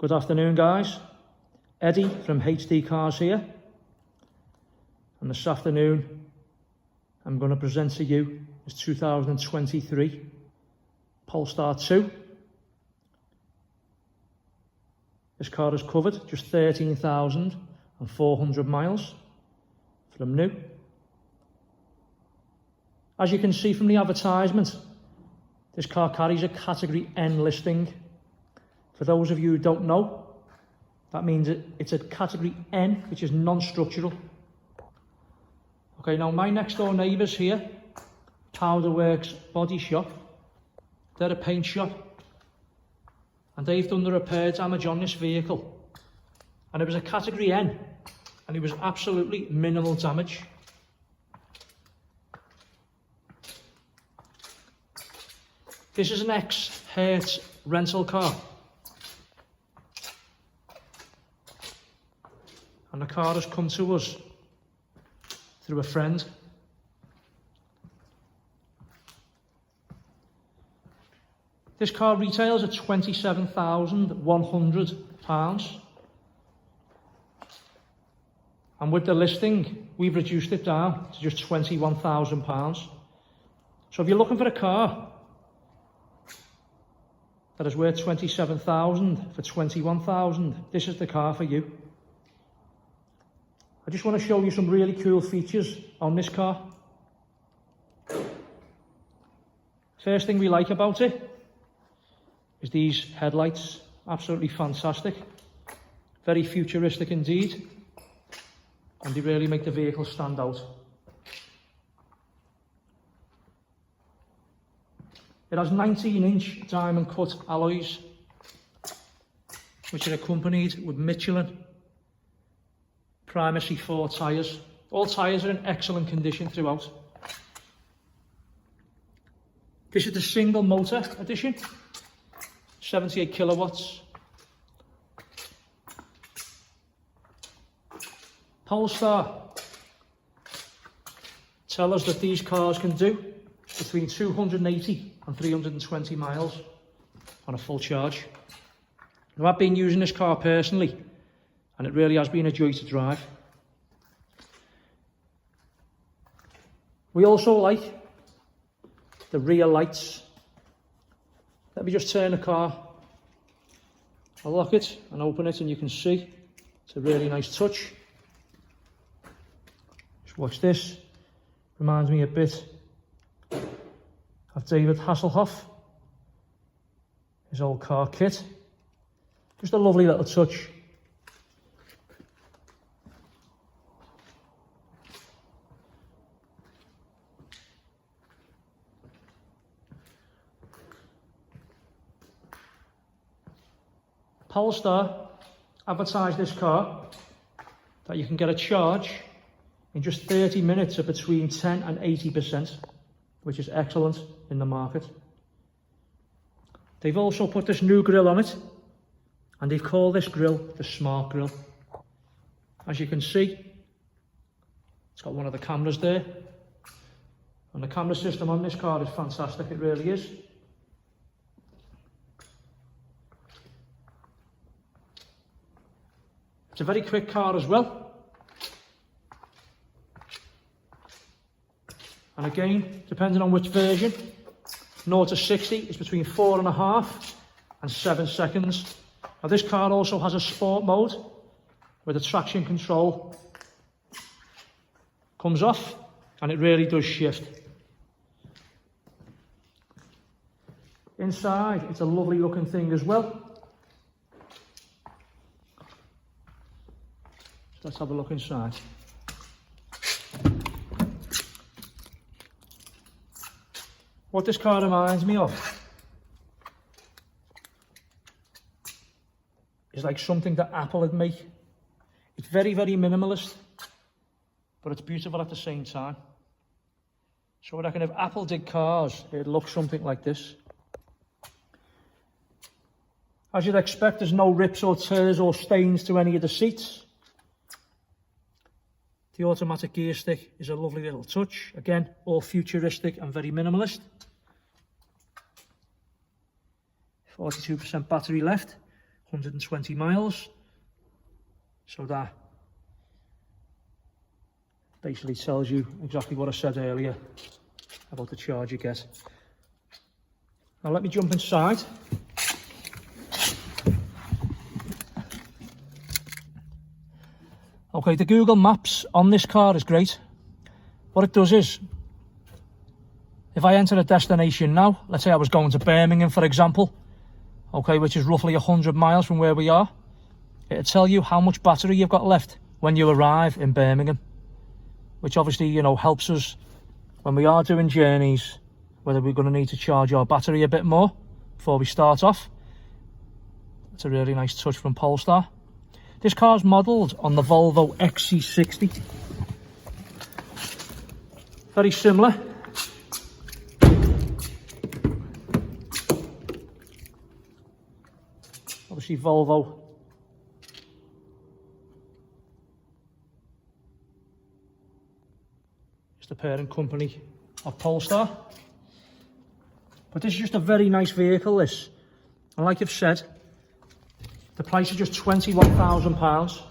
Good afternoon, guys. Eddie from HD Cars here. And this afternoon, I'm going to present to you this 2023 Polestar 2. This car is covered just 13,400 miles from new. As you can see from the advertisement, this car carries a Category N listing. For those of you who don't know, that means it's a Category N, which is non-structural. Okay, now my next door neighbours here, Powderworks Body Shop, they're a paint shop, and they've done the repair damage on this vehicle, and it was a Category N, and it was absolutely minimal damage. This is an ex-Hertz rental car, and the car has come to us through a friend. This car retails at £27,100, and with the listing we've reduced it down to just £21,000. So if you're looking for a car that is worth £27,000 for £21,000, this is the car for you. I just want to show you some really cool features on this car. First thing we like about it is these headlights. Absolutely fantastic. Very futuristic indeed. And they really make the vehicle stand out. It has 19-inch diamond cut alloys, which are accompanied with Michelin Primacy 4 tyres. All tyres are in excellent condition throughout. This is the single motor edition, 78 kilowatts. Polestar tell us that these cars can do between 280 and 320 miles on a full charge. Now, I've been using this car personally, and it really has been a joy to drive. We also like the rear lights. Let me just turn the car, I'll lock it and open it, and you can see it's a really nice touch. Just watch this. Reminds me a bit of David Hasselhoff, his old car kit. Just a lovely little touch. Polestar advertised this car that you can get a charge in just 30 minutes of between 10 and 80%, which is excellent in the market. They've also put this new grille on it, and they've called this grille the Smart Grille. As you can see, it's got one of the cameras there, and the camera system on this car is fantastic, it really is. It's a very quick car as well. And again, depending on which version, 0 to 60 is between 4.5 and 7 seconds. Now, this car also has a sport mode where the traction control comes off and it really does shift. Inside, it's a lovely looking thing as well. Let's have a look inside. What this car reminds me of is like something that Apple would make. It's very, very minimalist, but it's beautiful at the same time. So I reckon if Apple did cars, it'd look something like this. As you'd expect, there's no rips or tears or stains to any of the seats. The automatic gear stick is a lovely little touch. Again, all futuristic and very minimalist. 42% battery left. 120 miles. So that basically tells you exactly what I said earlier about the charge you get. Now let me jump inside. Okay, the Google Maps on this car is great. What it does is, if I enter a destination now, let's say I was going to Birmingham, for example, okay, which is roughly 100 miles from where we are, it'll tell you how much battery you've got left when you arrive in Birmingham, which obviously, you know, helps us when we are doing journeys, whether we're going to need to charge our battery a bit more before we start off. It's a really nice touch from Polestar. This car's modelled on the Volvo XC60. Very similar. Obviously Volvo is the parent company of Polestar. But this is just a very nice vehicle, this. And like I've said, the price is just £21,000.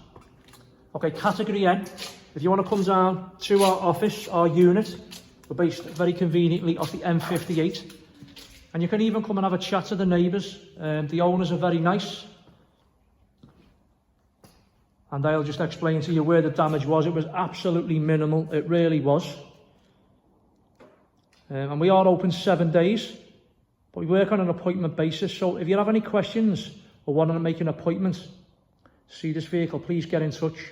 Okay, category N. If you want to come down to our office, our unit, we're based very conveniently off the M58. And you can even come and have a chat to the neighbours. The owners are very nice. And they'll just explain to you where the damage was. It was absolutely minimal. It really was. And we are open 7 days. But we work on an appointment basis. So if you have any questions or want to make an appointment to see this vehicle, please get in touch.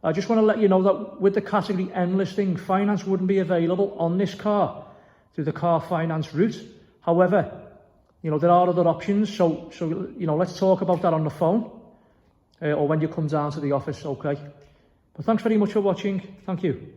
I just want to let you know that with the category N listing, finance wouldn't be available on this car through the car finance route. However, you know, there are other options. So you know, let's talk about that on the phone or when you come down to the office, okay? But thanks very much for watching. Thank you.